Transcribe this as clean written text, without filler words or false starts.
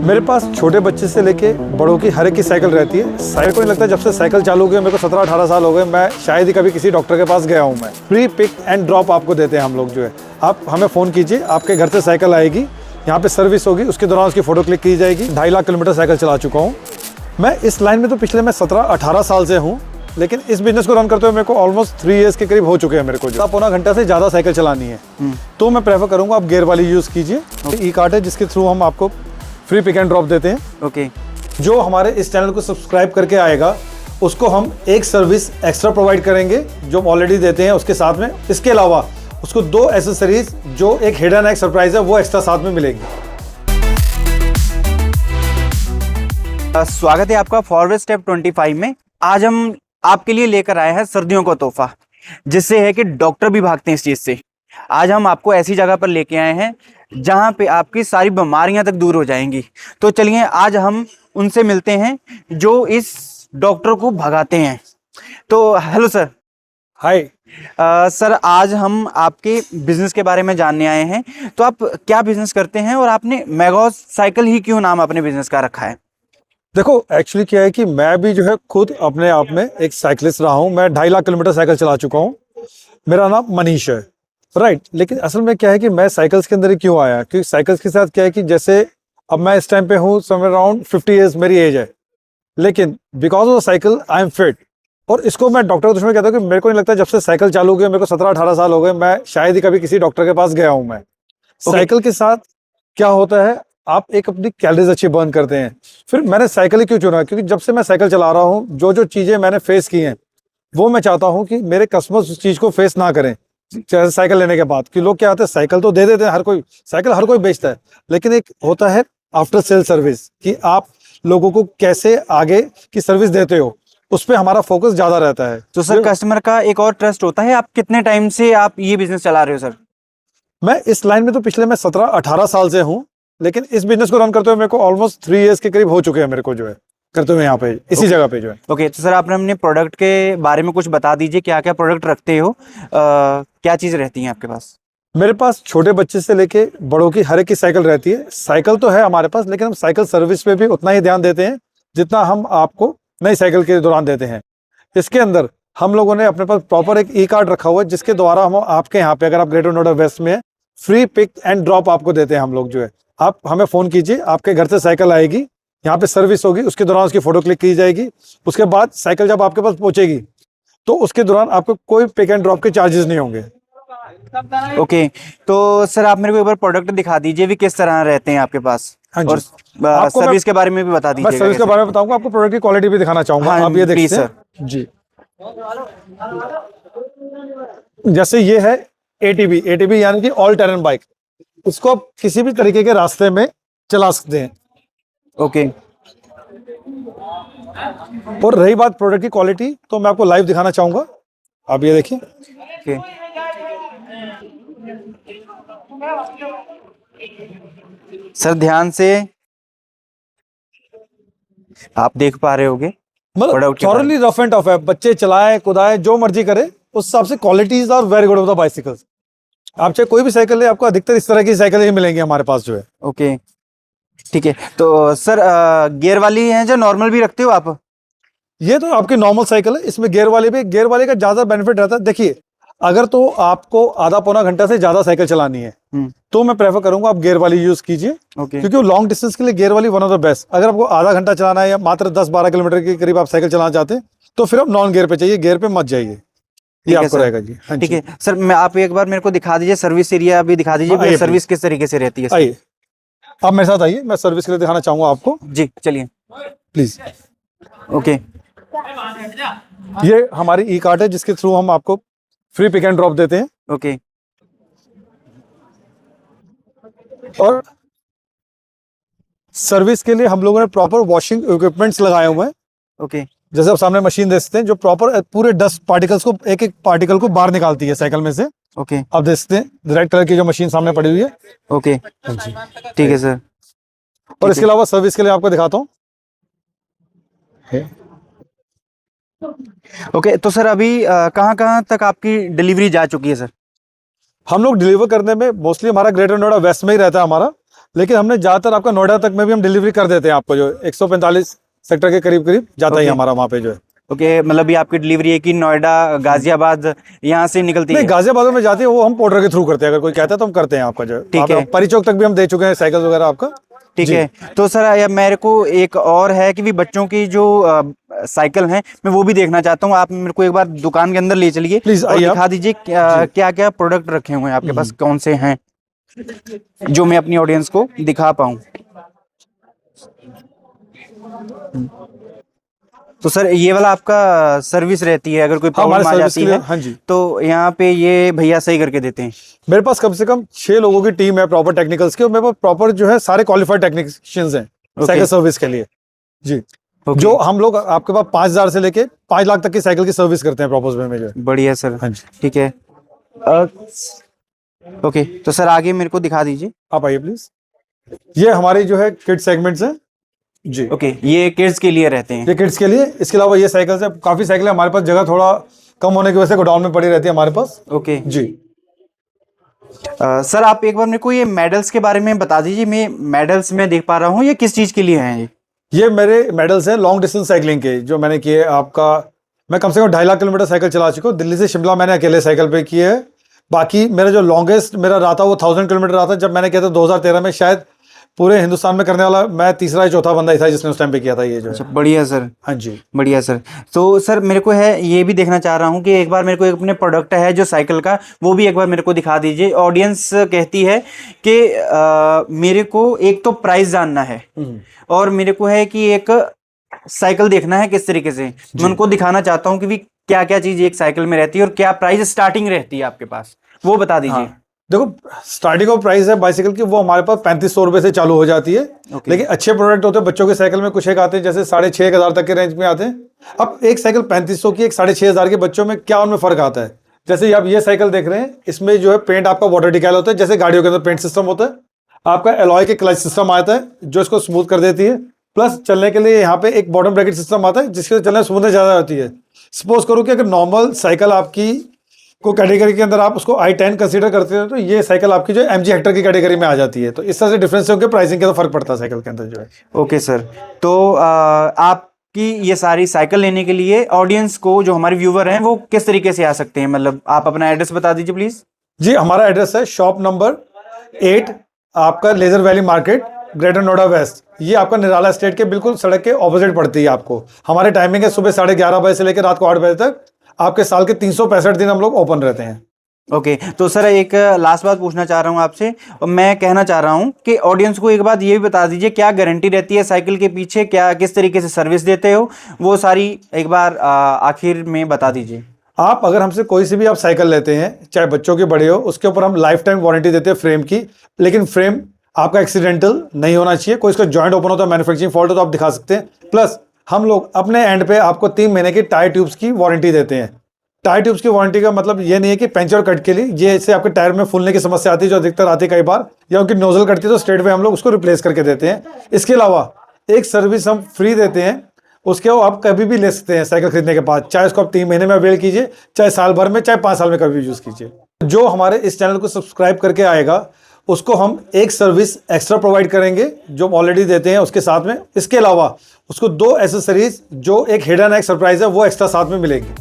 मेरे पास छोटे बच्चे से लेके बड़ों की हर एक की साइकिल रहती है। साइकिल को नहीं लगता जब से साइकिल चालू हो गई, मेरे को 17-18 साल हो गए, मैं शायद ही कभी किसी डॉक्टर के पास गया हूँ। मैं फ्री पिक एंड ड्रॉप आपको देते हैं हम लोग। जो है आप हमें फ़ोन कीजिए, आपके घर से साइकिल आएगी, यहाँ पे सर्विस होगी, उसके दौरान उसकी फ़ोटो क्लिक की जाएगी। 2.5 लाख किलोमीटर साइकिल चला चुका हूँ मैं। इस लाइन में तो पिछले मैं 17-18 साल से हूँ, लेकिन इस बिजनेस को रन करते हुए मेरे को ऑलमोस्ट 3 इयर्स के करीब हो चुके हैं। मेरे को जो पौना घंटा से ज़्यादा साइकिल चलानी है तो मैं प्रेफर करूँगा आप गियर वाली यूज़ कीजिए। ई कार्ड है जिसके थ्रू हम आपको फ्री पिक एंड ड्रॉप देते हैं। ओके। जो हमारे इस चैनल को सब्सक्राइब करके आएगा उसको हम एक सर्विस एक्स्ट्रा प्रोवाइड करेंगे जो हम ऑलरेडी देते हैं उसके साथ में। इसके अलावा उसको 2 एसेसरीज जो एक हिडन एक सरप्राइज है वो एक्स्ट्रा साथ में मिलेगी। स्वागत है आपका फॉरवर्ड स्टेप 25 में। आज हम आपके लिए लेकर आए हैं सर्दियों का तोहफा, जिससे है कि डॉक्टर भी भागते हैं इस चीज़ से। आज हम आपको ऐसी जगह पर लेके आए हैं जहां पे आपकी सारी बीमारियां तक दूर हो जाएंगी। तो चलिए आज हम उनसे मिलते हैं जो इस डॉक्टर को भगाते हैं। तो हेलो सर। हाय सर, आज हम आपके बिजनेस के बारे में जानने आए हैं। तो आप क्या बिजनेस करते हैं और आपने मैगॉस साइकिल ही क्यों नाम अपने बिजनेस का रखा है? देखो, एक्चुअली क्या है कि मैं भी जो है खुद अपने आप में एक साइकिलिस्ट रहा हूँ। मैं 2.5 लाख किलोमीटर साइकिल चला चुका हूँ। मेरा नाम मनीष है, राइट। लेकिन असल में क्या है कि मैं साइकिल्स के अंदर ही क्यों आया, क्योंकि साइकिल्स के साथ क्या है कि जैसे अब मैं इस टाइम पे हूँ, समवेयर अराउंड 50 ईयर्स मेरी एज है, लेकिन because of the cycle I am fit. और इसको मैं डॉक्टर के दुश्मन कहता हूँ कि मेरे को नहीं लगता जब से साइकिल चालू हो गई, मेरे को 17-18 साल हो गए, मैं शायद ही कभी किसी डॉक्टर के पास गया हूँ। मैं साइकिल के साथ क्या होता है, आप एक अपनी कैलोरीज अच्छी बर्न करते हैं। फिर मैंने साइकिल ही क्यों चुना, क्योंकि जब से मैं साइकिल चला रहा हूँ जो जो चीज़ें मैंने फेस की हैं वो मैं चाहता हूँ कि मेरे कस्टमर्स उस चीज़ को फेस ना करें। जैसे साइकिल लेने के बाद कि लोग क्या होते हैं, साइकिल तो दे देते हैं, हर कोई साइकिल हर कोई बेचता है, लेकिन एक होता है आफ्टर सेल सर्विस कि आप लोगों को कैसे आगे की सर्विस देते हो, उस पर हमारा फोकस ज़्यादा रहता है। तो सर, कस्टमर का एक और ट्रस्ट होता है। आप कितने टाइम से आप ये बिजनेस चला रहे हो सर? मैं इस लाइन में तो पिछले मैं 17-18 साल से हूँ, लेकिन इस बिजनेस को रन करते हुए मेरे को ऑलमोस्ट 3 इयर्स के करीब हो चुके हैं। मेरे को जो है करते हुए यहाँ पे इसी जगह पे जो है। ओके। तो सर, आपने अपने प्रोडक्ट के बारे में कुछ बता दीजिए, क्या क्या प्रोडक्ट रखते हो, क्या चीज़ रहती है आपके पास? मेरे पास छोटे बच्चे से लेके बड़ों की हर एक की साइकिल रहती है। साइकिल तो है हमारे पास, लेकिन हम साइकिल सर्विस पे भी उतना ही ध्यान देते हैं जितना हम आपको नई साइकिल के दौरान देते हैं। इसके अंदर हम लोगों ने अपने पास प्रॉपर एक ई कार्ड रखा हुआ है जिसके द्वारा हम आपके यहाँ पे, अगर आप ग्रेटर नोएडा वेस्ट में है, फ्री पिक एंड ड्रॉप आपको देते हैं हम लोग। जो है आप हमें फ़ोन कीजिए, आपके घर से साइकिल आएगी, यहाँ पे सर्विस होगी, उसके दौरान उसकी फ़ोटो क्लिक की जाएगी। उसके बाद साइकिल जब आपके पास पहुँचेगी तो उसके दौरान आपको कोई पिक एंड ड्रॉप के चार्जेस नहीं होंगे। ओके। तो सर, आप मेरे को एक बार प्रोडक्ट दिखा दीजिए भी किस तरह रहते हैं आपके पास। हाँ जी। और सर्विस के बारे में भी बता दीजिए। मैं सर्विस के बारे में बताऊंगा, आपको प्रोडक्ट की क्वालिटी भी दिखाना चाहूंगा। हाँ, आप ये देखिए सर जी। जैसे ये है एटीबी यानी कि ऑल टेरेन बाइक। इसको आप किसी भी तरीके के रास्ते में चला सकते हैं। ओके। और रही बात प्रोडक्ट की क्वालिटी, तो मैं आपको लाइव दिखाना चाहूंगा। आप ये देखिए। ओके। सर, ध्यान से आप देख पा रहे होंगे, मतलब थॉरली रफ एंड टफ है। बच्चे चलाए कुदाए जो मर्जी करे, उस हिसाब से qualities are very good of the bicycles. आप चाहे कोई भी साइकिल ले, आपको अधिकतर इस तरह की साइकिल ही मिलेंगी हमारे पास जो है। ओके, ठीक है। तो सर, गियर वाली है जो नॉर्मल भी रखते हो आप? ये तो आपकी नॉर्मल साइकिल है, इसमें गियर वाले का ज्यादा बेनिफिट रहता है। देखिए, अगर तो आपको आधा पौना घंटा से ज्यादा साइकिल चलानी है तो मैं प्रेफर करूंगा आप गियर वाली यूज कीजिए। क्योंकि वो लॉन्ग डिस्टेंस के लिए गियर वाली वन ऑफ द बेस्ट। अगर आपको आधा घंटा चलाना है या मात्र 10-12 किलोमीटर के करीब आप साइकिल चलाना चाहते हैं तो फिर आप नॉन गियर पे चाहिए, गियर पे मत जाइए। ये आपको रहेगा जी। ठीक है सर, मैं आप एक बार मेरे को दिखा दीजिए, सर्विस एरिया भी दिखा दीजिए। सर्विस किस तरीके से रहती है? आइए, आप मेरे साथ आइए, मैं सर्विस के लिए दिखाना चाहूंगा आपको। जी चलिए प्लीज। ओके। ये हमारी ई कार्ड है जिसके थ्रू हम आपको फ्री पिक एंड ड्रॉप देते हैं। ओके। और सर्विस के लिए हम लोगों ने प्रॉपर वॉशिंग इक्विपमेंट्स लगाए हुए हैं। ओके। जैसे आप सामने मशीन देख सकते हैं जो प्रॉपर पूरे डस्ट पार्टिकल्स को, एक एक पार्टिकल को बाहर निकालती है साइकिल में से। ओके। आप देख सकते हैं रेड कलर की जो मशीन सामने पड़ी हुई है। ओके, ठीक है सर। और इसके अलावा सर्विस के लिए आपको दिखाता हूँ। ओके। तो सर, अभी कहाँ तक आपकी डिलीवरी जा चुकी है सर? हम लोग डिलीवर करने में मोस्टली हमारा ग्रेटर नोएडा वेस्ट में ही रहता है हमारा, लेकिन हमने ज्यादातर आपका नोएडा तक में भी हम डिलीवरी कर देते हैं आपको, जो 145 सेक्टर के करीब करीब जाता ही Okay. हमारा वहाँ पे जो है। ओके, मतलब ये आपकी डिलीवरी है कि नोएडा, गाजियाबाद यहाँ से निकलती नहीं, है? गाजियाबाद में जाती है वो हम पोर्टर के थ्रू करते हैं, अगर कोई कहता है तो हम करते हैं आपका जो ठीक है। परी चौक तक भी हम दे चुके हैं साइकिल वगैरह आपका। ठीक जी। है। तो सर ये मेरे को एक और है कि भी बच्चों की जो साइकिल हैं मैं वो भी देखना चाहता हूँ। आप मेरे को एक बार दुकान के अंदर ले चलिए Please, और आइए आप। दिखा दीजिए क्या क्या प्रोडक्ट रखे हुए हैं आपके पास, कौन से हैं जो मैं अपनी ऑडियंस को दिखा पाऊँ। तो सर ये वाला आपका सर्विस रहती है, अगर कोई हाँ, हमारे प्रॉब्लम आ सर्विस जाती के लिए, है हाँ जी। तो यहाँ पे ये भैया सही करके देते हैं? मेरे पास कम से कम 6 लोगों की टीम है प्रॉपर टेक्निकल्स की, और मेरे पास प्रॉपर जो है सारे क्वालिफाइड टेक्नीशियंस हैं साइकिल सर्विस के लिए जी। Okay. जो हम लोग आपके पास 5,000 से लेके 5 लाख तक की साइकिल की सर्विस करते हैं प्रॉपर वे में जो है। बढ़िया सर। हाँ जी। ठीक है। ओके, तो सर आगे मेरे को दिखा दीजिए। आप आइए प्लीज। ये हमारी जो है किड सेगमेंट्स हैं जी। ओके, ये किड्स के लिए रहते हैं? ये किड्स के लिए। इसके अलावा ये साइकिल है, काफी साइकिल है हमारे पास, जगह थोड़ा कम होने की वजह से गोडाउन में पड़ी रहती है हमारे पास। ओके जी। सर आप एक बार मेरे को ये मेडल्स के बारे में बता दीजिए। मैं मेडल्स में देख पा रहा हूँ, ये किस चीज के लिए हैं? ये मेरे मेडल्स हैं लॉन्ग डिस्टेंस साइकिलिंग के, जो मैंने किए आपका। मैं कम से कम 2.5 लाख किलोमीटर साइकिल चला चुका हूँ। दिल्ली से शिमला मैंने अकेले साइकिल पे किए है। बाकी मेरा जो लॉन्गेस्ट मेरा रहा था वो 1000 किलोमीटर रहा था, जब मैंने किया था 2013 में। शायद पूरे हिंदुस्तान में करने वाला मैं तीसरा या चौथा बंदा ही था जिसने उस टाइम पे किया था ये जो है। अच्छा, बढ़िया सर। हाँ जी। बढ़िया सर। तो सर मेरे को है ये भी देखना चाह रहा हूँ कि एक बार मेरे को एक अपने प्रोडक्ट है जो साइकिल का, वो भी एक बार मेरे को दिखा दीजिए। ऑडियंस कहती है कि मेरे को एक तो प्राइस जानना है और मेरे को है कि एक साइकिल देखना है किस तरीके से। मैं उनको दिखाना चाहता हूँ कि भी क्या क्या चीज एक साइकिल में रहती है और क्या प्राइस स्टार्टिंग रहती है आपके पास, वो बता दीजिए। हाँ। देखो, स्टार्टिंग ऑफ प्राइस है बाइसिकल की, वो हमारे पास 3500 रुपए से चालू हो जाती है। लेकिन अच्छे प्रोडक्ट होते हैं बच्चों के साइकिल में, कुछ एक आते हैं जैसे 6,500 तक के रेंज में आते हैं। अब एक साइकिल 3500 की, एक 6,500 के बच्चों में क्या उनमें फर्क आता है? जैसे आप ये साइकिल देख रहे हैं, इसमें जो है पेंट आपका वाटर डिकैल होता है, जैसे गाड़ियों के अंदर पेंट सिस्टम होता है। आपका एलॉय के क्लच सिस्टम आता है जो इसको स्मूथ कर देती है। प्लस चलने के लिए यहाँ पे एक बॉटम ब्रैकेट सिस्टम आता है जिसके चलने स्मूथनेस ज्यादा होती है। सपोज करो कि अगर नॉर्मल साइकिल आपकी को कैटेगरी के अंदर आप उसको i10 कंसीडर करते हो, तो ये साइकिल आपकी जो MG हेक्टर की कैटेगरी में आ जाती है। तो इस तरह से डिफरेंस होकर प्राइसिंग का तो फर्क पड़ता है साइकिल के अंदर जो है। Okay sir. तो आपकी ये सारी साइकिल लेने के लिए ऑडियंस को, जो हमारे व्यूवर हैं, वो किस तरीके से आ सकते हैं? मतलब आप अपना एड्रेस बता दीजिए प्लीज। जी, हमारा एड्रेस है शॉप नंबर 8, आपका leisure valley market, greater Noida west. ये आपका निराला स्टेट के बिल्कुल सड़क के ऑपोजिट पड़ती है आपको। हमारे टाइमिंग है सुबह 11:30 बजे से लेकर रात को 8 बजे तक। आपके साल के 365 दिन हम लोग ओपन रहते हैं। ओके, तो सर एक लास्ट बात पूछना चाह रहा हूँ आपसे, और मैं कहना चाह रहा हूँ कि ऑडियंस को एक बात ये भी बता दीजिए, क्या गारंटी रहती है साइकिल के पीछे, क्या किस तरीके से सर्विस देते हो, वो सारी एक बार आखिर में बता दीजिए। आप अगर हमसे कोई सी भी आप साइकिल लेते हैं, चाहे बच्चों के बड़े हो, उसके ऊपर हम लाइफ टाइम वारंटी देते हैं फ्रेम की। लेकिन फ्रेम आपका एक्सीडेंटल नहीं होना चाहिए। कोई इसका जॉइंट ओपन होता है, मैन्युफैक्चरिंग फॉल्ट हो तो आप दिखा सकते हैं। प्लस हम लोग अपने एंड पे आपको 3 महीने की टायर ट्यूब्स की वारंटी देते हैं। टायर ट्यूब्स की वारंटी का मतलब ये नहीं है कि पंचर कट के लिए, ये इससे आपके टायर में फूलने की समस्या आती है जो अधिकतर आती है कई बार, या उनकी नोजल कटती है तो स्ट्रेट वे हम लोग उसको रिप्लेस करके देते हैं। इसके अलावा एक सर्विस हम फ्री देते हैं, उसके आप कभी भी ले सकते हैं साइकिल खरीदने के बाद। चाहे उसको आप 3 महीने में अवेल कीजिए, चाहे साल भर में, चाहे 5 साल में कभी भी यूज कीजिए। जो हमारे इस चैनल को सब्सक्राइब करके आएगा उसको हम एक सर्विस एक्स्ट्रा प्रोवाइड करेंगे जो ऑलरेडी देते हैं उसके साथ में। इसके अलावा उसको 2 एसेसरीज जो एक हिडन एक सरप्राइज है वो एक्स्ट्रा साथ में मिलेगी।